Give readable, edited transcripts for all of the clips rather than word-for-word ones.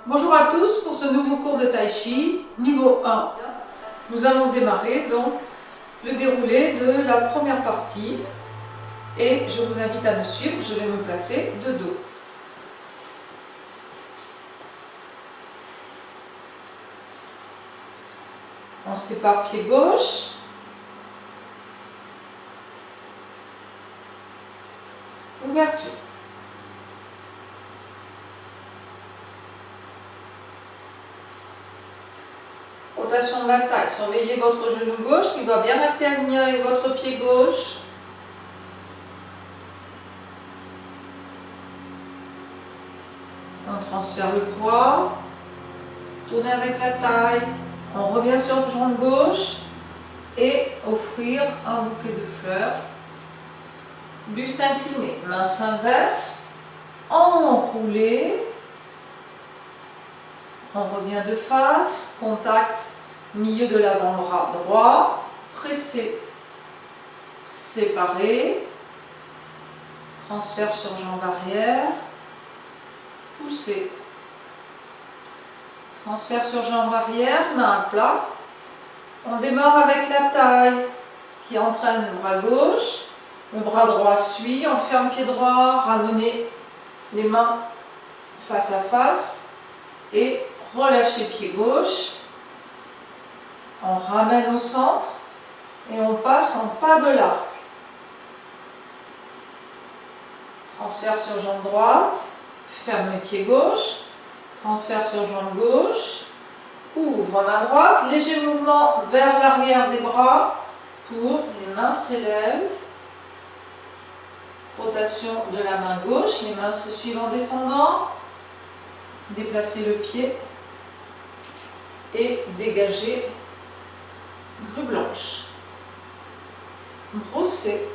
Bonjour à tous pour ce nouveau cours de Tai Chi, niveau 1. Nous allons démarrer donc le déroulé de la première partie et je vous invite à me suivre, je vais me placer de dos. On sépare pied gauche, ouverture. Rotation de la taille, surveillez votre genou gauche qui doit bien rester aligné avec votre pied gauche. On transfère le poids, tournez avec la taille, on revient sur la jambe gauche et offrir un bouquet de fleurs. Buste incliné, main s'inverse, enroulé. On revient de face, contact milieu de l'avant-bras droit, pressé, séparé, transfert sur jambe arrière, poussé, transfert sur jambe arrière, main à plat. On démarre avec la taille qui entraîne le bras gauche, le bras droit suit, on ferme pied droit, ramenez les mains face à face et relâchez pied gauche, on ramène au centre et on passe en pas de l'arc. Transfert sur jambe droite, fermez pied gauche, transfert sur jambe gauche, ouvre main droite, léger mouvement vers l'arrière des bras pour les mains s'élèvent, rotation de la main gauche, les mains se suivent en descendant, déplacez le pied et dégagez grue blanche. Brossez.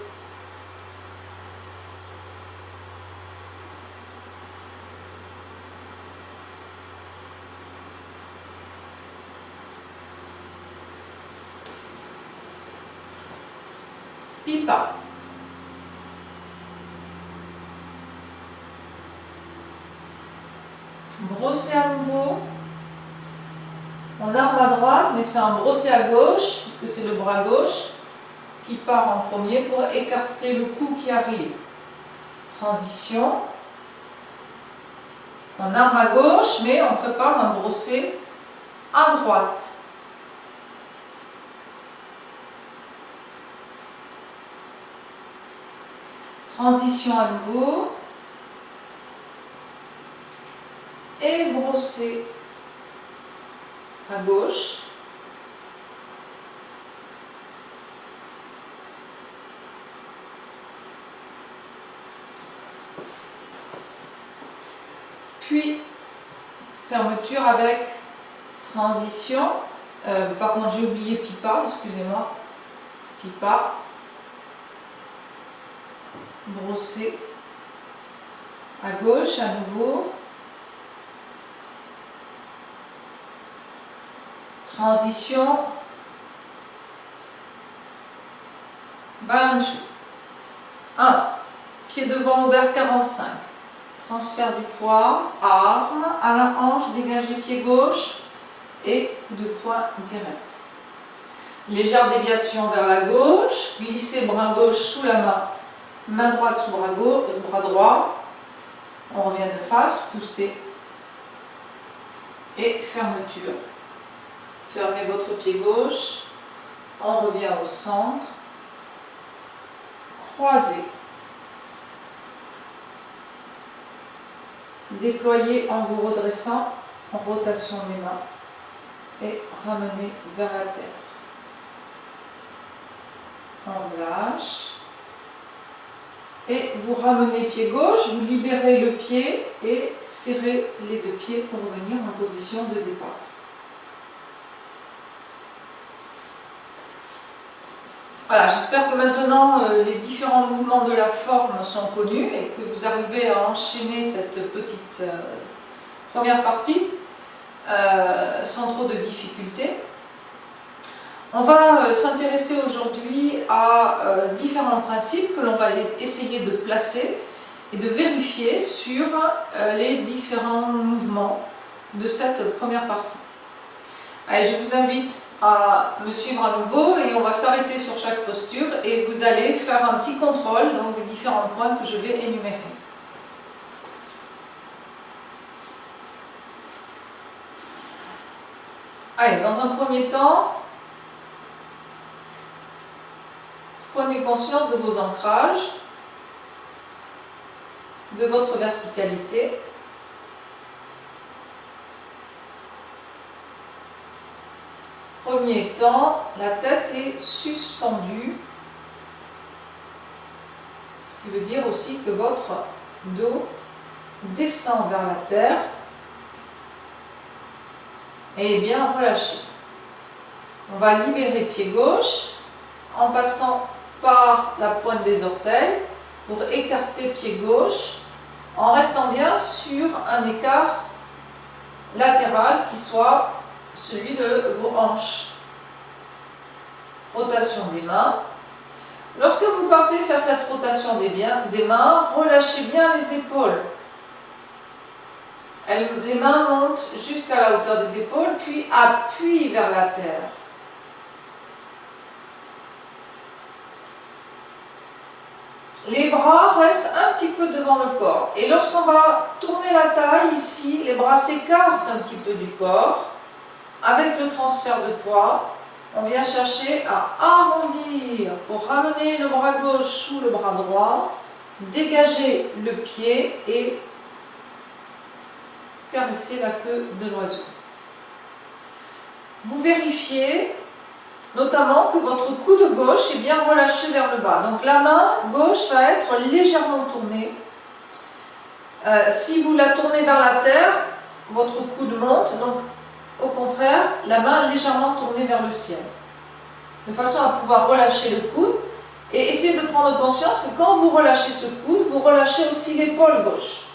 Pipa. Brossez à nouveau. On arme à droite, mais c'est un brosser à gauche, puisque c'est le bras gauche qui part en premier pour écarter le cou qui arrive. Transition. On arme à gauche, mais on prépare un brosser à droite. Transition à nouveau. Et brosser à gauche. Puis fermeture avec transition. Par contre, j'ai oublié pipa, excusez-moi. Pipa. Brosser à gauche à nouveau. Transition, Balanchu. 1. Pied devant ouvert 45. Transfert du poids, arme, à la hanche, dégagez pied gauche et coup de poing direct. Légère déviation vers la gauche, glissez bras gauche sous la main droite sous bras gauche, bras droit. On revient de face, poussez et fermeture. Fermez votre pied gauche, on revient au centre, croisez. Déployez en vous redressant, en rotation des mains et ramenez vers la terre. On lâche et vous ramenez pied gauche, vous libérez le pied et serrez les deux pieds pour revenir en position de départ. Voilà, j'espère que maintenant les différents mouvements de la forme sont connus et que vous arrivez à enchaîner cette petite première partie sans trop de difficultés. On va s'intéresser aujourd'hui à différents principes que l'on va essayer de placer et de vérifier sur les différents mouvements de cette première partie. Allez, je vous invite à me suivre à nouveau et on va s'arrêter sur chaque posture et vous allez faire un petit contrôle donc des différents points que je vais énumérer. Allez, dans un premier temps, prenez conscience de vos ancrages, de votre verticalité. Premier temps, la tête est suspendue, ce qui veut dire aussi que votre dos descend vers la terre et est bien relâché. On va libérer pied gauche en passant par la pointe des orteils pour écarter pied gauche en restant bien sur un écart latéral qui soit celui de vos hanches. Rotation des mains. Lorsque vous partez faire cette rotation des mains, relâchez bien les épaules. Les mains montent jusqu'à la hauteur des épaules, puis appuient vers la terre. Les bras restent un petit peu devant le corps. Et lorsqu'on va tourner la taille ici, les bras s'écartent un petit peu du corps. Avec le transfert de poids, on vient chercher à arrondir pour ramener le bras gauche sous le bras droit, dégager le pied et caresser la queue de l'oiseau. Vous vérifiez notamment que votre coude gauche est bien relâché vers le bas. Donc la main gauche va être légèrement tournée. Si vous la tournez vers la terre, votre coude monte. Donc au contraire, la main légèrement tournée vers le ciel. De façon à pouvoir relâcher le coude. Et essayez de prendre conscience que quand vous relâchez ce coude, vous relâchez aussi l'épaule gauche.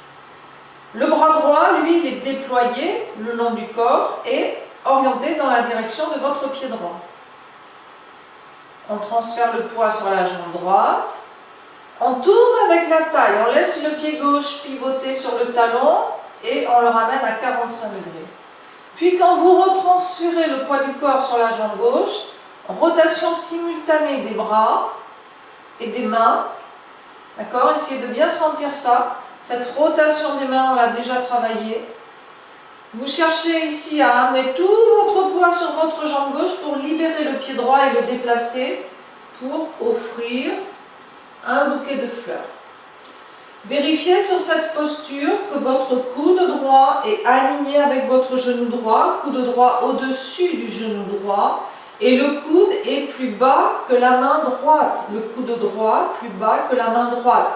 Le bras droit, lui, il est déployé le long du corps et orienté dans la direction de votre pied droit. On transfère le poids sur la jambe droite. On tourne avec la taille. On laisse le pied gauche pivoter sur le talon et on le ramène à 45 degrés. Puis quand vous retransférez le poids du corps sur la jambe gauche, rotation simultanée des bras et des mains. D'accord? Essayez de bien sentir ça. Cette rotation des mains, on l'a déjà travaillé. Vous cherchez ici à amener tout votre poids sur votre jambe gauche pour libérer le pied droit et le déplacer pour offrir un bouquet de fleurs. Vérifiez sur cette posture que votre coude droit est aligné avec votre genou droit, coude droit au-dessus du genou droit, et le coude est plus bas que la main droite, le coude droit plus bas que la main droite.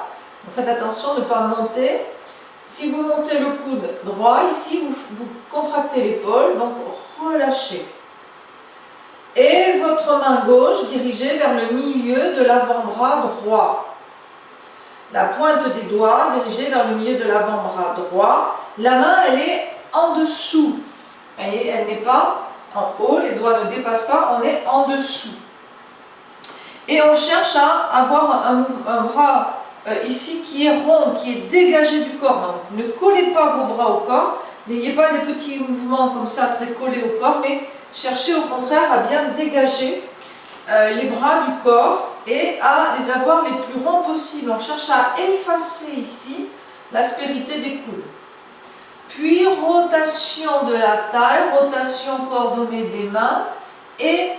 Faites attention de ne pas monter. Si vous montez le coude droit, ici, vous contractez l'épaule, donc relâchez. Et votre main gauche dirigée vers le milieu de l'avant-bras droit. La pointe des doigts dirigée vers le milieu de l'avant-bras droit. La main, elle est en dessous. Et elle n'est pas en haut, les doigts ne dépassent pas, on est en dessous. Et on cherche à avoir un bras ici qui est rond, qui est dégagé du corps. Donc ne collez pas vos bras au corps, n'ayez pas des petits mouvements comme ça très collés au corps, mais cherchez au contraire à bien dégager les bras du corps et à les avoir les plus ronds possible. On cherche à effacer ici l'aspérité des coudes. Puis rotation de la taille, rotation coordonnée des mains et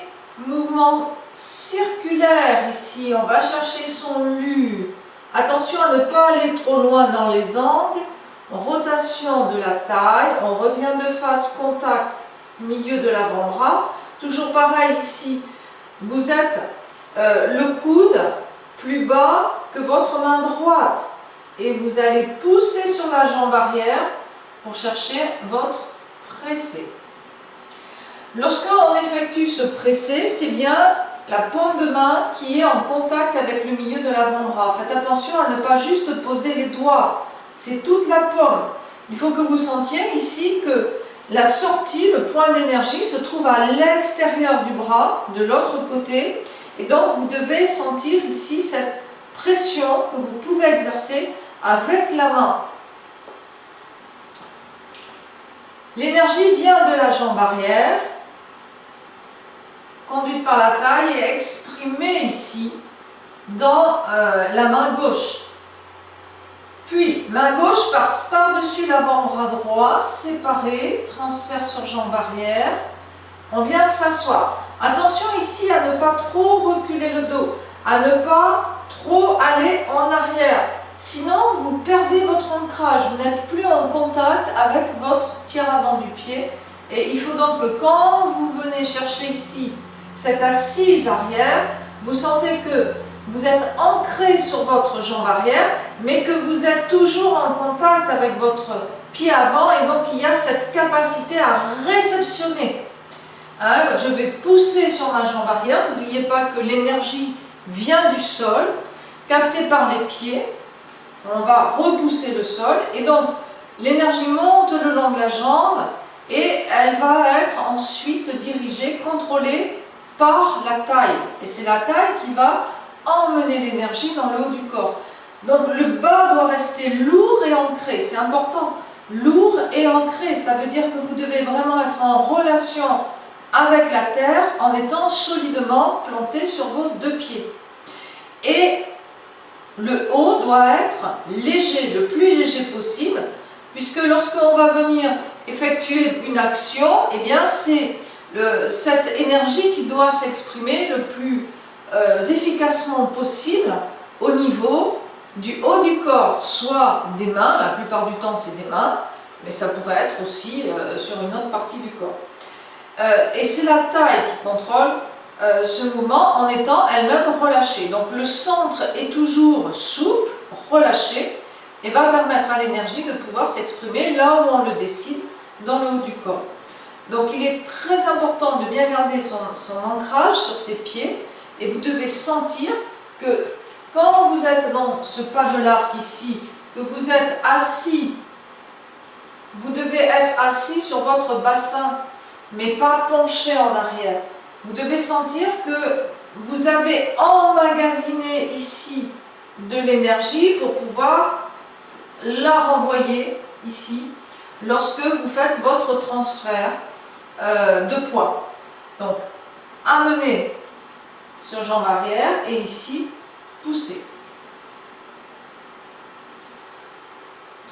mouvement circulaire ici. On va chercher son lu. Attention à ne pas aller trop loin dans les angles. Rotation de la taille. On revient de face, contact, milieu de l'avant-bras. Toujours pareil ici. Vous êtes le coude plus bas que votre main droite. Et vous allez pousser sur la jambe arrière pour chercher votre pressé. Lorsqu'on effectue ce pressé, c'est bien la paume de main qui est en contact avec le milieu de l'avant-bras. Faites attention à ne pas juste poser les doigts, c'est toute la paume. Il faut que vous sentiez ici que la sortie, le point d'énergie, se trouve à l'extérieur du bras, de l'autre côté. Et donc vous devez sentir ici cette pression que vous pouvez exercer avec la main. L'énergie vient de la jambe arrière, conduite par la taille et exprimée ici dans la main gauche. Puis, main gauche passe par-dessus l'avant-bras droit, séparé, transfert sur jambe arrière. On vient s'asseoir. Attention ici à ne pas trop reculer le dos, à ne pas trop aller en arrière. Sinon, vous perdez votre ancrage, vous n'êtes plus en contact avec votre tiers avant du pied. Et il faut donc que quand vous venez chercher ici cette assise arrière, vous sentez que vous êtes ancré sur votre jambe arrière, mais que vous êtes toujours en contact avec votre pied avant, et donc il y a cette capacité à réceptionner. Hein, je vais pousser sur ma jambe arrière, n'oubliez pas que l'énergie vient du sol, captée par les pieds. On va repousser le sol et donc l'énergie monte le long de la jambe et elle va être ensuite dirigée, contrôlée par la taille. Et c'est la taille qui va emmener l'énergie dans le haut du corps. Donc le bas doit rester lourd et ancré, c'est important. Lourd et ancré, ça veut dire que vous devez vraiment être en relation avec la terre en étant solidement planté sur vos deux pieds. Et le haut doit être léger, le plus léger possible, puisque lorsqu'on va venir effectuer une action, eh bien c'est cette énergie qui doit s'exprimer le plus efficacement possible au niveau du haut du corps, soit des mains, la plupart du temps c'est des mains, mais ça pourrait être aussi sur une autre partie du corps. Et c'est la taille qui contrôle ce mouvement en étant elle-même relâchée. Donc le centre est toujours souple, relâché, et va permettre à l'énergie de pouvoir s'exprimer là où on le décide, dans le haut du corps. Donc il est très important de bien garder son ancrage sur ses pieds, et vous devez sentir que quand vous êtes dans ce pas de l'arc ici, que vous êtes assis, vous devez être assis sur votre bassin, mais pas penché en arrière. Vous devez sentir que vous avez emmagasiné ici de l'énergie pour pouvoir la renvoyer ici lorsque vous faites votre transfert de poids. Donc, amenez sur jambe arrière et ici, poussez.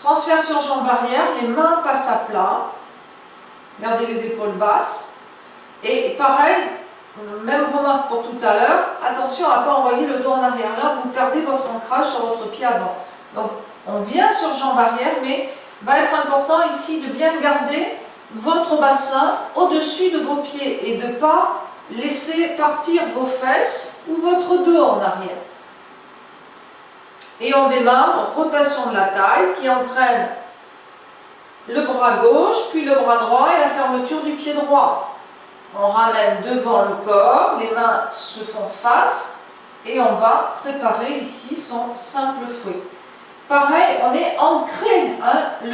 Transfert sur jambe arrière, les mains passent à plat. Gardez les épaules basses. Et pareil, même remarque pour tout à l'heure, attention à ne pas envoyer le dos en arrière. Là, vous perdez votre ancrage sur votre pied avant. Donc, on vient sur jambe arrière, mais il va être important ici de bien garder votre bassin au-dessus de vos pieds et de ne pas laisser partir vos fesses ou votre dos en arrière. Et on démarre, rotation de la taille qui entraîne le bras gauche, puis le bras droit et la fermeture du pied droit. On ramène devant le corps, les mains se font face et on va préparer ici son simple fouet. Pareil, on est ancré, hein,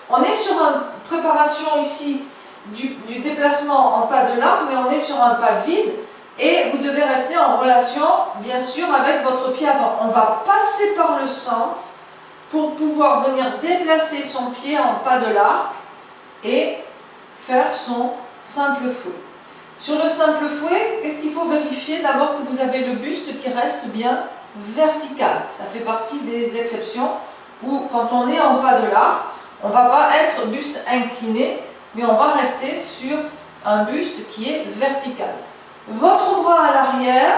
on est sur une préparation ici du déplacement en pas de l'arc, mais on est sur un pas vide et vous devez rester en relation, bien sûr, avec votre pied avant. On va passer par le centre pour pouvoir venir déplacer son pied en pas de l'arc et faire son simple fouet. Sur le simple fouet, qu'est-ce qu'il faut vérifier? D'abord que vous avez le buste qui reste bien vertical. Ça fait partie des exceptions où quand on est en pas de l'arc, on ne va pas être buste incliné, mais on va rester sur un buste qui est vertical. Votre bras à l'arrière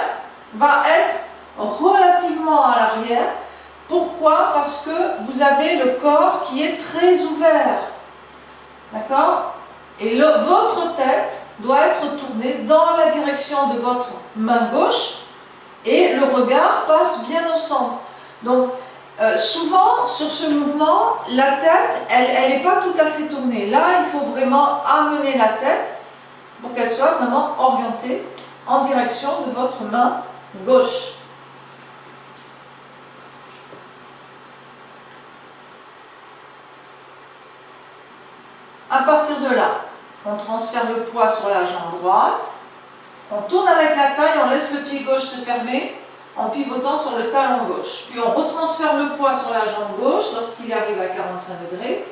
va être relativement à l'arrière. Pourquoi? Parce que vous avez le corps qui est très ouvert. D'accord? Et votre tête doit être tournée dans la direction de votre main gauche et le regard passe bien au centre. Donc, souvent, sur ce mouvement, la tête, elle n'est pas tout à fait tournée. Là, il faut vraiment amener la tête pour qu'elle soit vraiment orientée en direction de votre main gauche. À partir de là, on transfère le poids sur la jambe droite, on tourne avec la taille, on laisse le pied gauche se fermer en pivotant sur le talon gauche. Puis on retransfère le poids sur la jambe gauche lorsqu'il arrive à 45 degrés,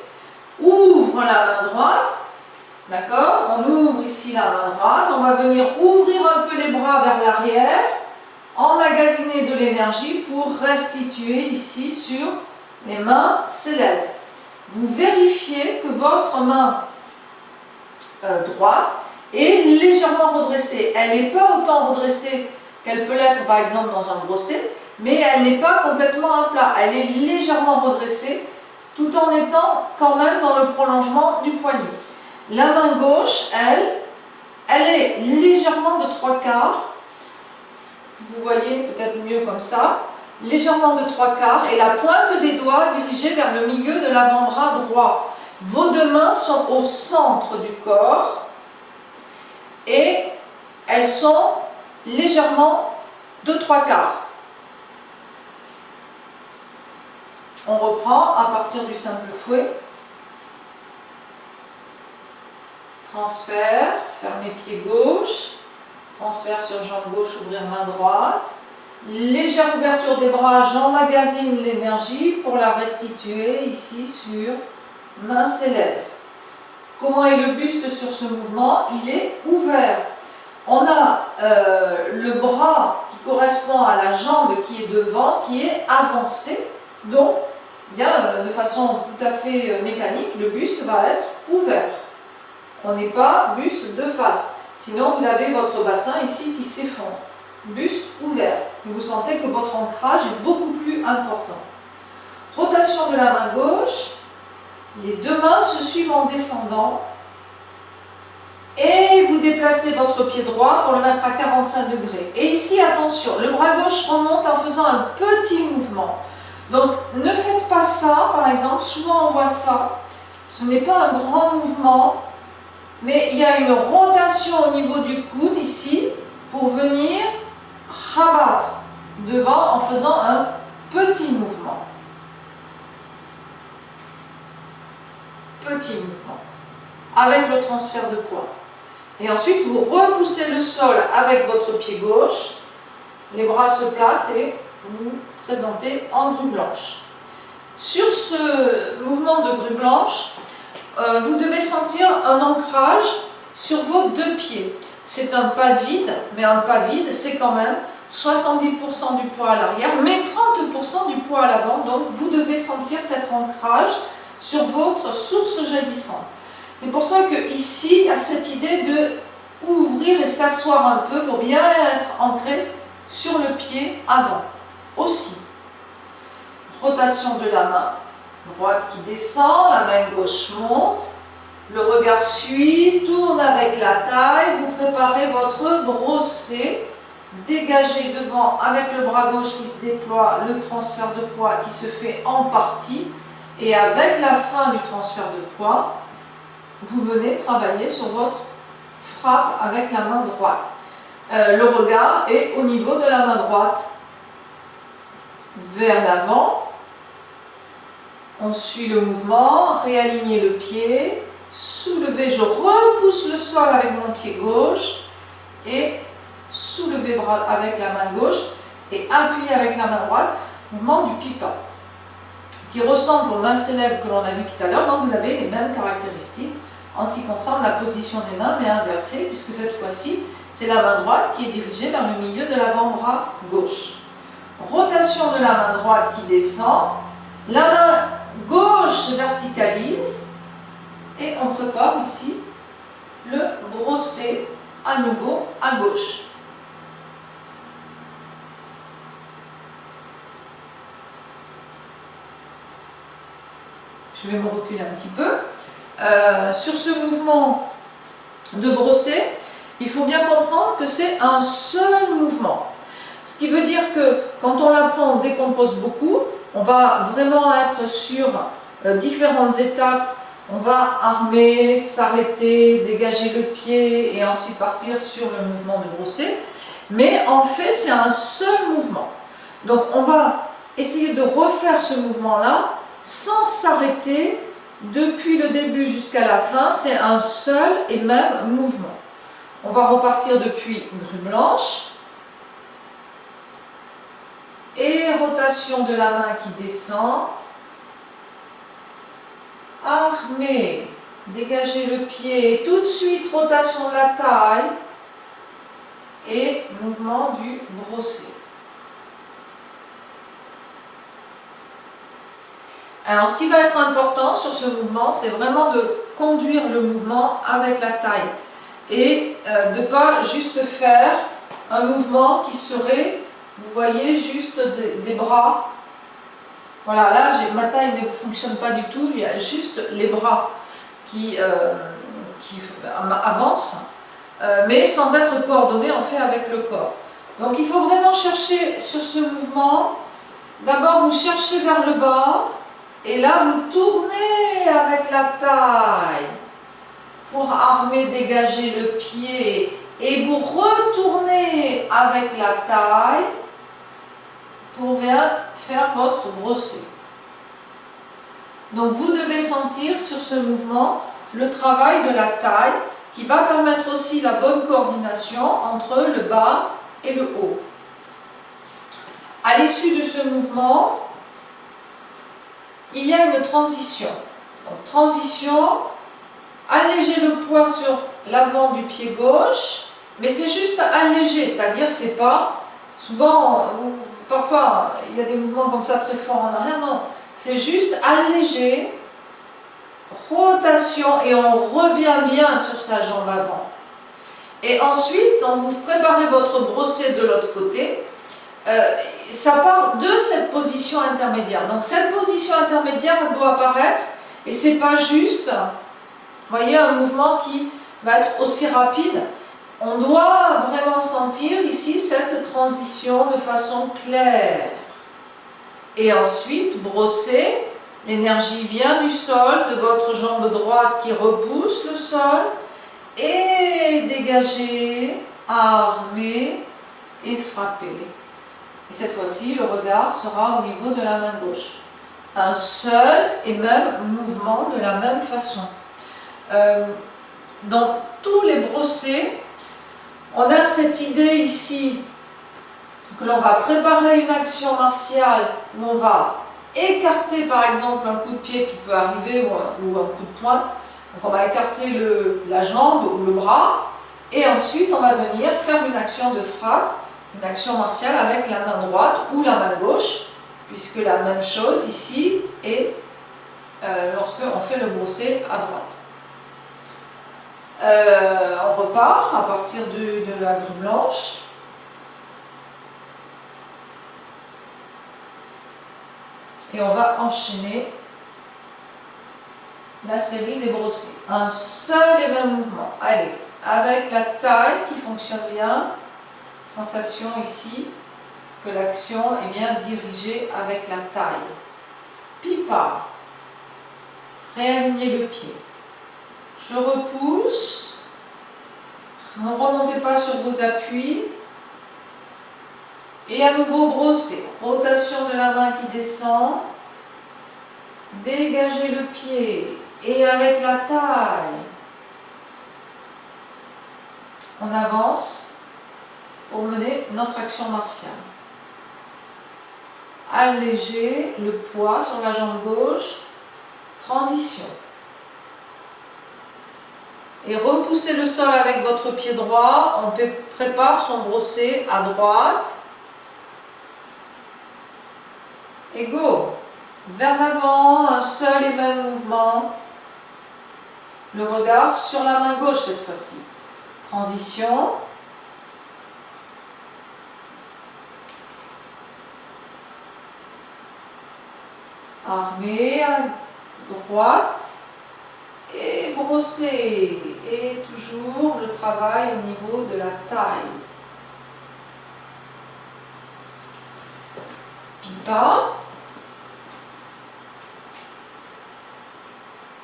ouvre la main droite D'accord? On ouvre ici la main droite, on va venir ouvrir un peu les bras vers l'arrière, emmagasiner de l'énergie pour restituer ici sur les mains s'élèvent. Vous vérifiez que votre main droite est légèrement redressée. Elle n'est pas autant redressée qu'elle peut l'être par exemple dans un brosset, mais elle n'est pas complètement à plat. Elle est légèrement redressée tout en étant quand même dans le prolongement du poignet. La main gauche, elle est légèrement de 3/4. Vous voyez peut-être mieux comme ça. Légèrement de 3/4 et la pointe des doigts dirigée vers le milieu de l'avant-bras droit. Vos deux mains sont au centre du corps et elles sont légèrement de 3/4. On reprend à partir du simple fouet. Transfert, fermez pied gauche. Transfert sur jambe gauche, ouvrir main droite. Légère ouverture des bras, j'emmagasine l'énergie pour la restituer ici sur main s'élève. Comment est le buste sur ce mouvement? Il est ouvert. On a le bras qui correspond à la jambe qui est devant, qui est avancé. Donc, bien, de façon tout à fait mécanique, le buste va être ouvert. On n'est pas buste de face. Sinon, vous avez votre bassin ici qui s'effondre. Buste ouvert. Vous sentez que votre ancrage est beaucoup plus important. Rotation de la main gauche. Les deux mains se suivent en descendant. Et vous déplacez votre pied droit pour le mettre à 45 degrés. Et ici, attention, le bras gauche remonte en faisant un petit mouvement. Donc, ne faites pas ça, par exemple. Souvent, on voit ça. Ce n'est pas un grand mouvement. Mais il y a une rotation au niveau du coude ici pour venir rabattre devant en faisant un petit mouvement. Petit mouvement. Avec le transfert de poids. Et ensuite, vous repoussez le sol avec votre pied gauche. Les bras se placent et vous présentez en grue blanche. Sur ce mouvement de grue blanche, vous devez sentir un ancrage sur vos deux pieds. C'est un pas vide, mais un pas vide, c'est quand même 70% du poids à l'arrière, mais 30% du poids à l'avant. Donc, vous devez sentir cet ancrage sur votre source jaillissante. C'est pour ça que ici, il y a cette idée de ouvrir et s'asseoir un peu pour bien être ancré sur le pied avant. Aussi, rotation de la main droite qui descend, la main gauche monte, le regard suit, tourne avec la taille, vous préparez votre brosset, dégagez devant avec le bras gauche qui se déploie, le transfert de poids qui se fait en partie, et avec la fin du transfert de poids, vous venez travailler sur votre frappe avec la main droite. Le regard est au niveau de la main droite, vers l'avant. On suit le mouvement, réalignez le pied, soulevez, je repousse le sol avec mon pied gauche et soulevez bras avec la main gauche et appuyez avec la main droite, mouvement du pipa qui ressemble aux mains s'élèvent que l'on a vu tout à l'heure. Donc vous avez les mêmes caractéristiques en ce qui concerne la position des mains mais inversée, puisque cette fois-ci c'est la main droite qui est dirigée vers le milieu de l'avant-bras gauche. Rotation de la main droite qui descend, la main gauche se verticalise et on prépare ici le brosset à nouveau à gauche. Je vais me reculer un petit peu. Sur ce mouvement de brosset, il faut bien comprendre que c'est un seul mouvement. Ce qui veut dire que quand on l'apprend, on décompose beaucoup. On va vraiment être sur différentes étapes. On va armer, s'arrêter, dégager le pied et ensuite partir sur le mouvement de brosset. Mais en fait, c'est un seul mouvement. Donc, on va essayer de refaire ce mouvement-là sans s'arrêter depuis le début jusqu'à la fin. C'est un seul et même mouvement. On va repartir depuis grue blanche. Et rotation de la main qui descend. Armé. dégagez le pied, et tout de suite rotation de la taille et mouvement du brosser. Alors ce qui va être important sur ce mouvement, c'est vraiment de conduire le mouvement avec la taille et de ne pas juste faire un mouvement qui serait, vous voyez, juste des bras. Voilà, là ma taille ne fonctionne pas du tout, il y a juste les bras qui avancent, mais sans être coordonnés en fait avec le corps. Donc il faut vraiment chercher sur ce mouvement, d'abord vous cherchez vers le bas, et là vous tournez avec la taille pour armer, dégager le pied, et vous retournez avec la taille pour faire votre brosser. Donc vous devez sentir sur ce mouvement le travail de la taille qui va permettre aussi la bonne coordination entre le bas et le haut. À l'issue de ce mouvement, il y a une transition. Donc, transition, alléger le poids sur l'avant du pied gauche, mais c'est juste alléger, c'est-à-dire c'est pas souvent, ou parfois il y a des mouvements comme ça très forts en arrière, non, c'est juste alléger, rotation et on revient bien sur sa jambe avant. Et ensuite, quand vous préparez votre brosser de l'autre côté, ça part de cette position intermédiaire. Donc cette position intermédiaire, elle doit apparaître et c'est pas juste, vous voyez, un mouvement qui va être aussi rapide. On doit vraiment sentir ici cette transition de façon claire. Et ensuite, brosser, l'énergie vient du sol, de votre jambe droite qui repousse le sol, et dégager, armer et frapper. Et cette fois-ci, le regard sera au niveau de la main gauche. Un seul et même mouvement de la même façon. Dans tous les brossés, on a cette idée ici que l'on va préparer une action martiale où on va écarter par exemple un coup de pied qui peut arriver ou un coup de poing. Donc on va écarter la jambe ou le bras et ensuite on va venir faire une action de frappe, une action martiale avec la main droite ou la main gauche, puisque la même chose ici est lorsque on fait le brosser à droite. On repart à partir de la grue blanche. Et on va enchaîner la série des brossés. Un seul et même mouvement. Allez, avec la taille qui fonctionne bien. Sensation ici que l'action est bien dirigée avec la taille. Pipa. Réalignez le pied. Je repousse. Ne remontez pas sur vos appuis. Et à nouveau brosser. Rotation de la main qui descend. Dégagez le pied. Et avec la taille, on avance pour mener notre action martiale. Allégez le poids sur la jambe gauche. Transition. Et repoussez le sol avec votre pied droit. On prépare son brosser à droite. Et go. Vers l'avant, un seul et même mouvement. Le regard sur la main gauche cette fois-ci. Transition. Armé à droite. Et brosser. Et toujours le travail au niveau de la taille. Pipa.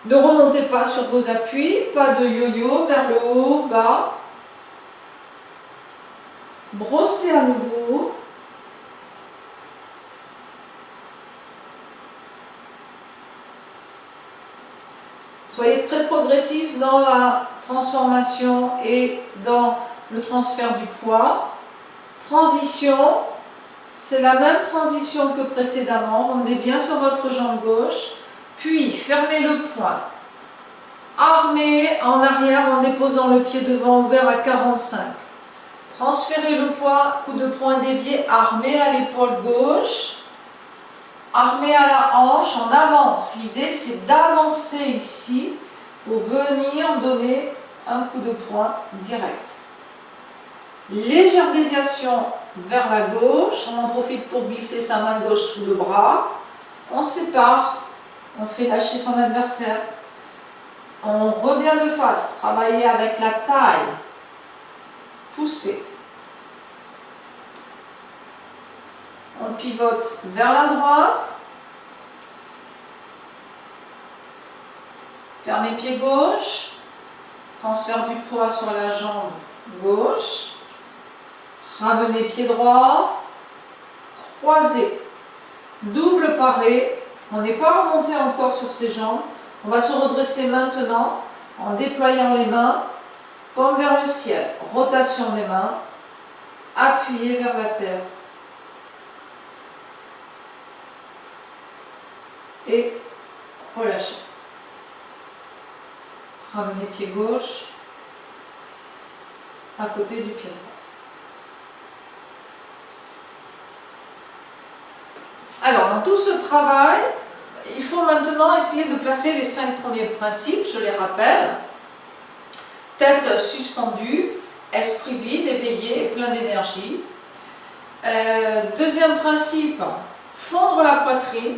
Ne remontez pas sur vos appuis, pas de yo-yo, vers le haut, bas. Brossez à nouveau. Soyez très progressif dans la transformation et dans le transfert du poids. Transition, c'est la même transition que précédemment. Revenez bien sur votre jambe gauche. Puis, fermez le poing, Armez en arrière en déposant le pied devant ouvert à 45. Transférez le poids, coup de poing dévié, armez à l'épaule gauche. Armez à la hanche, on avance. L'idée c'est d'avancer ici pour venir donner un coup de poing direct. Légère déviation vers la gauche, on en profite pour glisser sa main gauche sous le bras. On sépare, on fait lâcher son adversaire. On revient de face, travailler avec la taille. Pousser. On pivote vers la droite. Fermez pied gauche. Transfert du poids sur la jambe gauche. Ramenez pied droit. Croisez. Double paré. On n'est pas remonté encore sur ses jambes. On va se redresser maintenant en déployant les mains. Paume vers le ciel. Rotation des mains. Appuyez vers la terre. Et relâchez. Ramenez pied gauche à côté du pied droit. Alors, dans tout ce travail, il faut maintenant essayer de placer les 5 premiers principes, je les rappelle. Tête suspendue, esprit vide, éveillé et plein d'énergie. Deuxième principe, fondre la poitrine.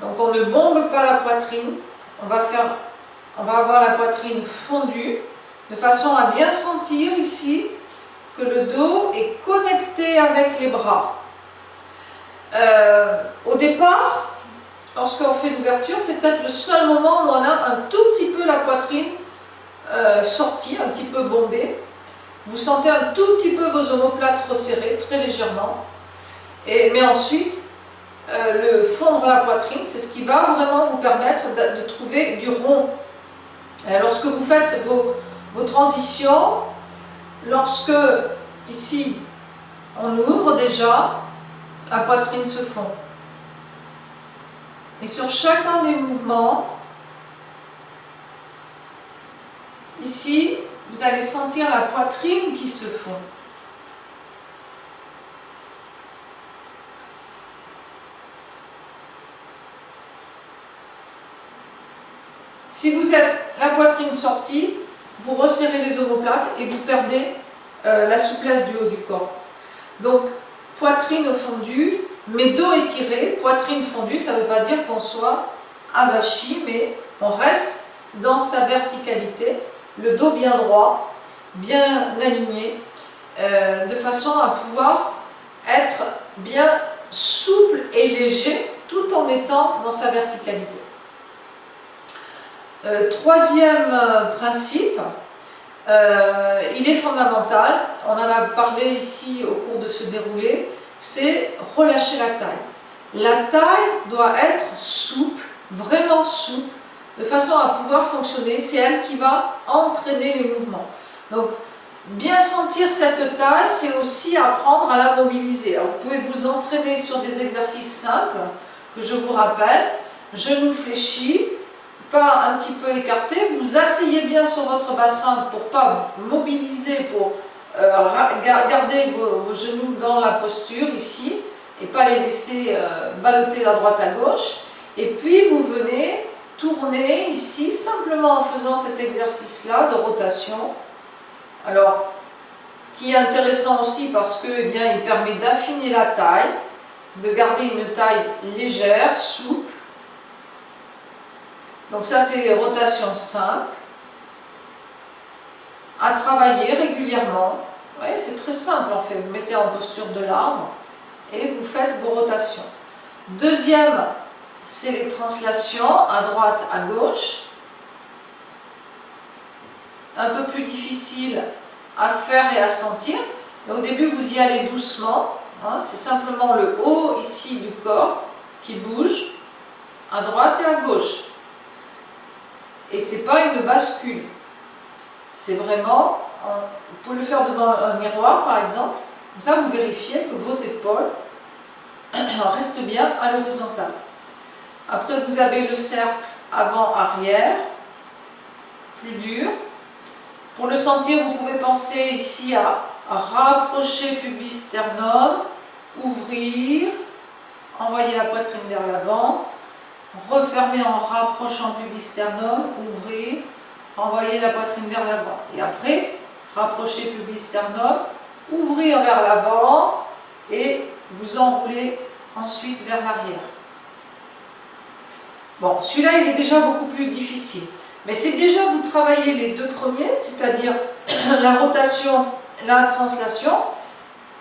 Donc on ne bombe pas la poitrine, on va avoir la poitrine fondue, de façon à bien sentir ici que le dos est connecté avec les bras. Au départ, lorsqu'on fait l'ouverture, c'est peut-être le seul moment où on a un tout petit peu la poitrine sortie, un petit peu bombée. Vous sentez un tout petit peu vos omoplates resserrées, très légèrement. Mais ensuite, le fondre la poitrine, c'est ce qui va vraiment vous permettre de trouver du rond. Lorsque vous faites vos transitions, lorsque ici on ouvre déjà, la poitrine se fond. Et sur chacun des mouvements, ici, vous allez sentir la poitrine qui se fond. Si vous êtes la poitrine sortie, vous resserrez les omoplates et vous perdez la souplesse du haut du corps. Donc, poitrine fondue, mais dos étiré, poitrine fondue, ça ne veut pas dire qu'on soit avachi, mais on reste dans sa verticalité, le dos bien droit, bien aligné, de façon à pouvoir être bien souple et léger tout en étant dans sa verticalité. Troisième principe, il est fondamental, on en a parlé ici au cours de ce déroulé, c'est relâcher la taille. La taille doit être souple, vraiment souple, de façon à pouvoir fonctionner, c'est elle qui va entraîner les mouvements. Donc, bien sentir cette taille, c'est aussi apprendre à la mobiliser. Alors, vous pouvez vous entraîner sur des exercices simples, que je vous rappelle, genoux fléchis, pas un petit peu écarté, vous asseyez bien sur votre bassin pour ne pas mobiliser, pour garder vos genoux dans la posture ici, et pas les laisser balloter à droite à gauche, et puis vous venez tourner ici, simplement en faisant cet exercice-là de rotation, alors qui est intéressant aussi parce que eh bien, il permet d'affiner la taille, de garder une taille légère, souple. Donc ça c'est les rotations simples, à travailler régulièrement. Oui, c'est très simple en fait, vous mettez en posture de l'arbre et vous faites vos rotations. Deuxième, c'est les translations à droite, à gauche. Un peu plus difficile à faire et à sentir. Mais au début, vous y allez doucement. Hein, c'est simplement le haut ici du corps qui bouge à droite et à gauche. Et ce n'est pas une bascule. C'est vraiment, vous pouvez le faire devant un miroir par exemple, comme ça vous vérifiez que vos épaules restent bien à l'horizontale. Après vous avez le cercle avant-arrière, plus dur. Pour le sentir, vous pouvez penser ici à rapprocher pubis-sternum, ouvrir, envoyer la poitrine vers l'avant, refermer en rapprochant pubis-sternum, ouvrir, envoyer la poitrine vers l'avant. Et après, rapprocher pubis-sternum, ouvrir vers l'avant et vous enroulez ensuite vers l'arrière. Bon, celui-là, il est déjà beaucoup plus difficile. Mais si déjà vous travaillez les deux premiers, c'est-à-dire la rotation, la translation,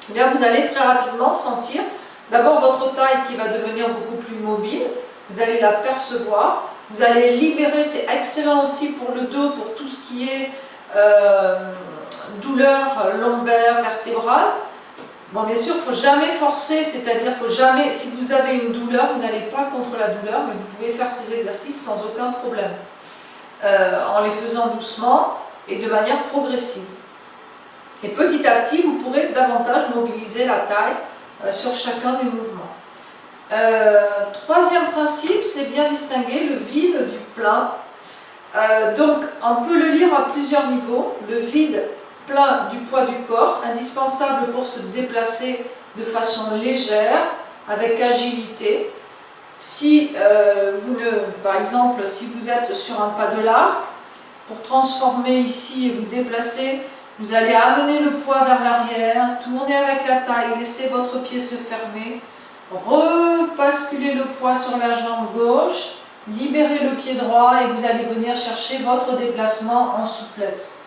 eh bien vous allez très rapidement sentir d'abord votre taille qui va devenir beaucoup plus mobile, vous allez la percevoir, vous allez libérer, c'est excellent aussi pour le dos, pour tout ce qui est douleur lombaire, vertébrale. Bon, bien sûr, il ne faut jamais forcer, c'est-à-dire faut jamais, si vous avez une douleur, vous n'allez pas contre la douleur, mais vous pouvez faire ces exercices sans aucun problème, en les faisant doucement et de manière progressive. Et petit à petit, vous pourrez davantage mobiliser la taille sur chacun des mouvements. Troisième principe, c'est bien distinguer le vide du plein. Donc, on peut le lire à plusieurs niveaux. Le vide plein du poids du corps, indispensable pour se déplacer de façon légère, avec agilité. Si par exemple, si vous êtes sur un pas de l'arc, pour transformer ici et vous déplacer, vous allez amener le poids vers l'arrière, tourner avec la taille, laissez votre pied se fermer, repasculer le poids sur la jambe gauche, libérez le pied droit et vous allez venir chercher votre déplacement en souplesse.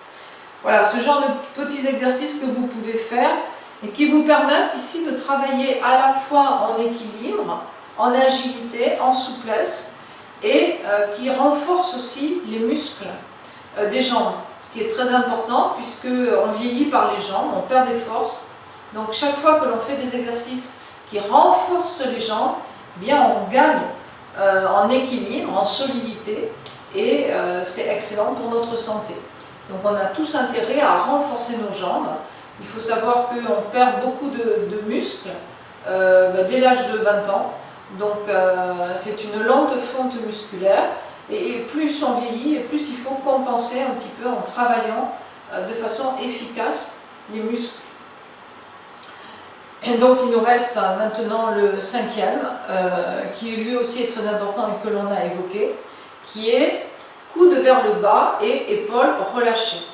Voilà, ce genre de petits exercices que vous pouvez faire et qui vous permettent ici de travailler à la fois en équilibre, en agilité, en souplesse et qui renforcent aussi les muscles des jambes, ce qui est très important puisqu'on vieillit par les jambes, on perd des forces. Donc chaque fois que l'on fait des exercices qui renforcent les jambes, eh bien on gagne en équilibre, en solidité et c'est excellent pour notre santé. Donc on a tous intérêt à renforcer nos jambes. Il faut savoir qu'on perd beaucoup de muscles dès l'âge de 20 ans. Donc c'est une lente fonte musculaire. Et plus on vieillit, et plus il faut compenser un petit peu en travaillant de façon efficace les muscles. Et donc il nous reste maintenant le cinquième, qui lui aussi est très important et que l'on a évoqué, qui est coude vers le bas et épaules relâchées.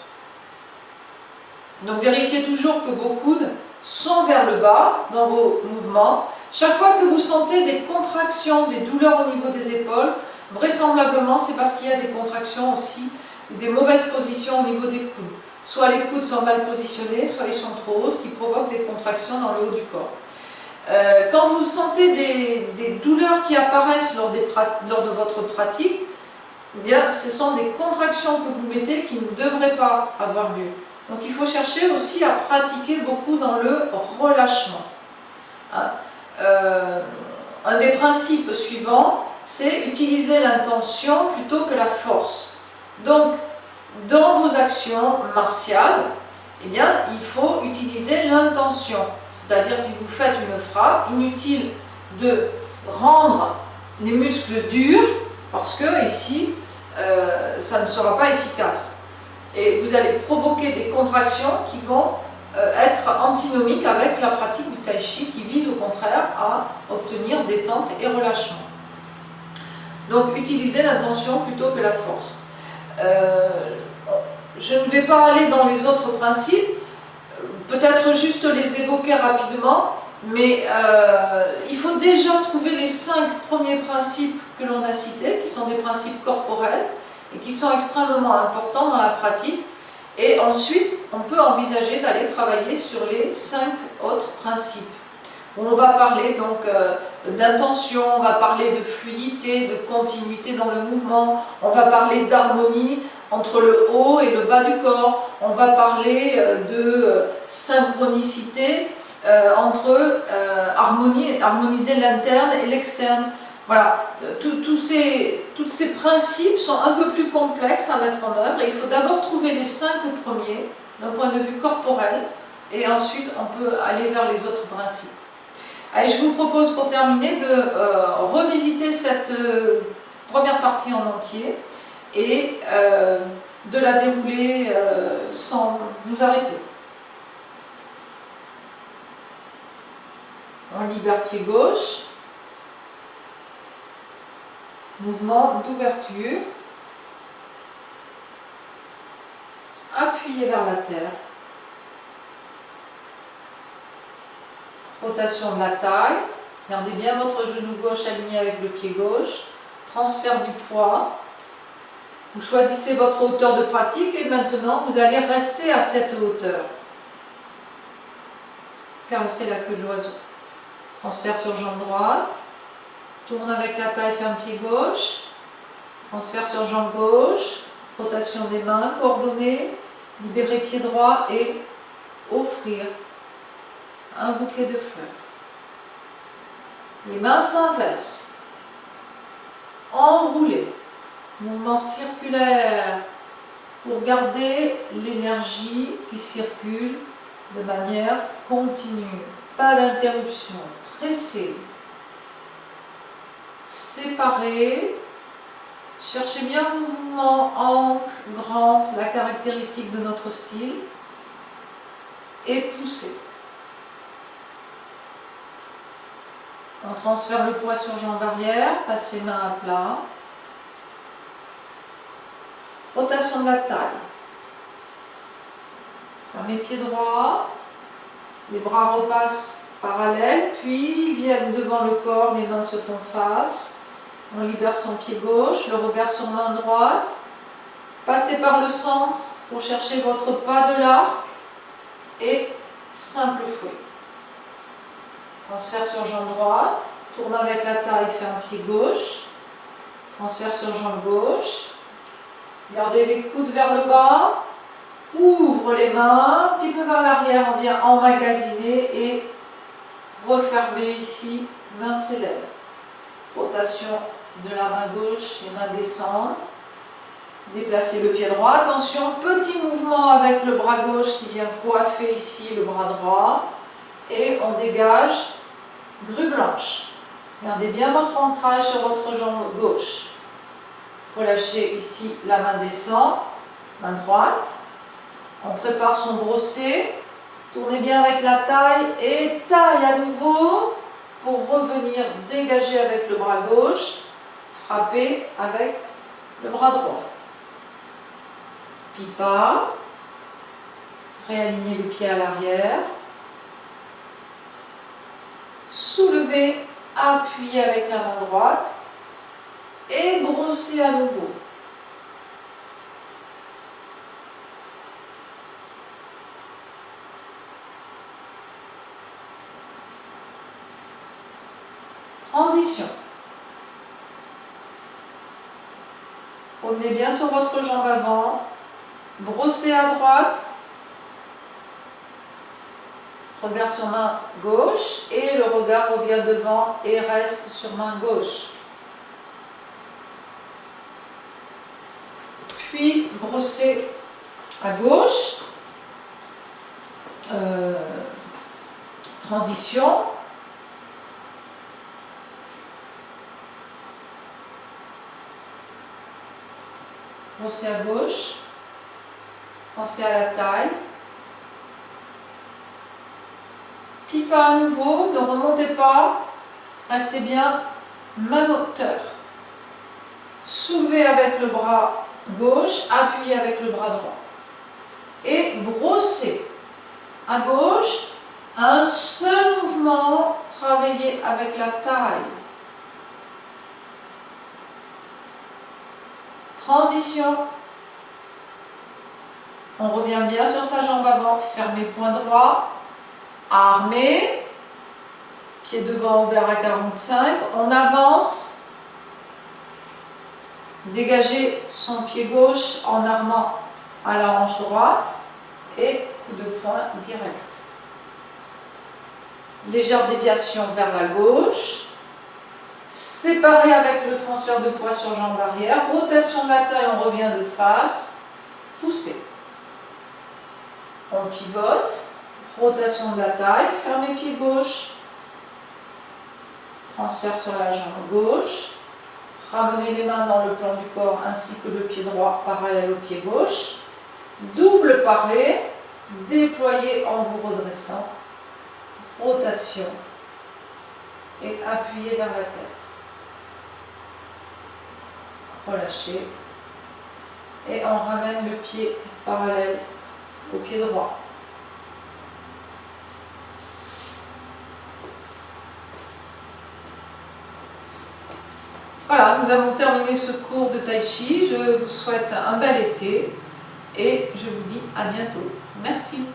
Donc vérifiez toujours que vos coudes sont vers le bas dans vos mouvements. Chaque fois que vous sentez des contractions, des douleurs au niveau des épaules, vraisemblablement c'est parce qu'il y a des contractions aussi, des mauvaises positions au niveau des coudes. Soit les coudes sont mal positionnés, soit ils sont trop hauts, ce qui provoque des contractions dans le haut du corps. Quand vous sentez des douleurs qui apparaissent lors de votre pratique, eh bien, ce sont des contractions que vous mettez qui ne devraient pas avoir lieu. Donc il faut chercher aussi à pratiquer beaucoup dans le relâchement. Hein. Un des principes suivants, c'est utiliser l'intention plutôt que la force. Donc, dans vos actions martiales, eh bien, il faut utiliser l'intention. C'est-à-dire, si vous faites une frappe, inutile de rendre les muscles durs, parce que ici, ça ne sera pas efficace. Et vous allez provoquer des contractions qui vont être antinomiques avec la pratique du tai chi, qui vise au contraire à obtenir détente et relâchement. Donc, utilisez l'intention plutôt que la force. Je ne vais pas aller dans les autres principes, peut-être juste les évoquer rapidement, mais il faut déjà trouver les 5 premiers principes que l'on a cités, qui sont des principes corporels et qui sont extrêmement importants dans la pratique. Et ensuite, on peut envisager d'aller travailler sur les 5 autres principes. On va parler donc d'intention, on va parler de fluidité, de continuité dans le mouvement, on va parler d'harmonie entre le haut et le bas du corps, on va parler de synchronicité entre harmoniser l'interne et l'externe. Voilà, tous ces principes sont un peu plus complexes à mettre en œuvre et il faut d'abord trouver les 5 premiers d'un point de vue corporel et ensuite on peut aller vers les autres principes. Allez, je vous propose pour terminer de revisiter cette première partie en entier et de la dérouler sans nous arrêter. On libère pied gauche. Mouvement d'ouverture. Appuyez vers la terre. Rotation de la taille. Gardez bien votre genou gauche aligné avec le pied gauche. Transfert du poids. Vous choisissez votre hauteur de pratique et maintenant vous allez rester à cette hauteur. Caressez la queue de l'oiseau. Transfert sur jambe droite. Tourne avec la taille, ferme pied gauche. Transfert sur jambe gauche. Rotation des mains coordonnée. Libérez pied droit et offrir un bouquet de fleurs. Les mains s'inversent. Enroulez. Mouvement circulaire pour garder l'énergie qui circule de manière continue. Pas d'interruption. Pressez. Séparez. Cherchez bien le mouvement ample, grand, c'est la caractéristique de notre style. Et poussez. On transfère le poids sur jambe arrière, passez main à plat. Rotation de la taille. Fermez pied droit. Les bras repassent parallèles, puis viennent devant le corps, les mains se font face. On libère son pied gauche, le regard sur main droite. Passez par le centre pour chercher votre pas de l'arc et simple fouet. Transfert sur jambe droite, tourne avec la taille, ferme pied gauche. Transfert sur jambe gauche. Gardez les coudes vers le bas. Ouvre les mains, un petit peu vers l'arrière, on vient emmagasiner et refermer ici, main s'élève. Rotation de la main gauche, les mains descendent. Déplacez le pied droit. Attention, petit mouvement avec le bras gauche qui vient coiffer ici le bras droit. Et on dégage, grue blanche. Gardez bien votre ancrage sur votre jambe gauche. Relâchez ici, la main descend, main droite. On prépare son brosser. Tournez bien avec la taille et taille à nouveau pour revenir dégager avec le bras gauche. Frapper avec le bras droit. Pipa. Réalignez le pied à l'arrière. Soulevez, appuyez avec la main droite et brossez à nouveau. Transition. Promenez bien sur votre jambe avant, brossez à droite, regard sur main gauche et le regard revient devant et reste sur main gauche. Puis brossez à gauche, transition. Brossez à gauche, pensez à la taille. Pipa à nouveau, ne remontez pas, restez bien même hauteur. Soulevez avec le bras gauche, appuyez avec le bras droit. Et brossez à gauche, un seul mouvement, travaillez avec la taille. Transition. On revient bien sur sa jambe avant, fermez point droit, armé, pied devant ouvert à 45, on avance, dégagez son pied gauche en armant à la hanche droite et coup de poing direct. Légère déviation vers la gauche. Séparé avec le transfert de poids sur jambe arrière, rotation de la taille, on revient de face, poussez. On pivote, rotation de la taille, fermez pied gauche, transfert sur la jambe gauche, Ramenez les mains dans le plan du corps ainsi que le pied droit parallèle au pied gauche. Double paré, déployez en vous redressant. Rotation et appuyez vers la tête. Relâchez et on ramène le pied parallèle au pied droit. Voilà, nous avons terminé ce cours de Tai Chi. Je vous souhaite un bel été et je vous dis à bientôt. Merci.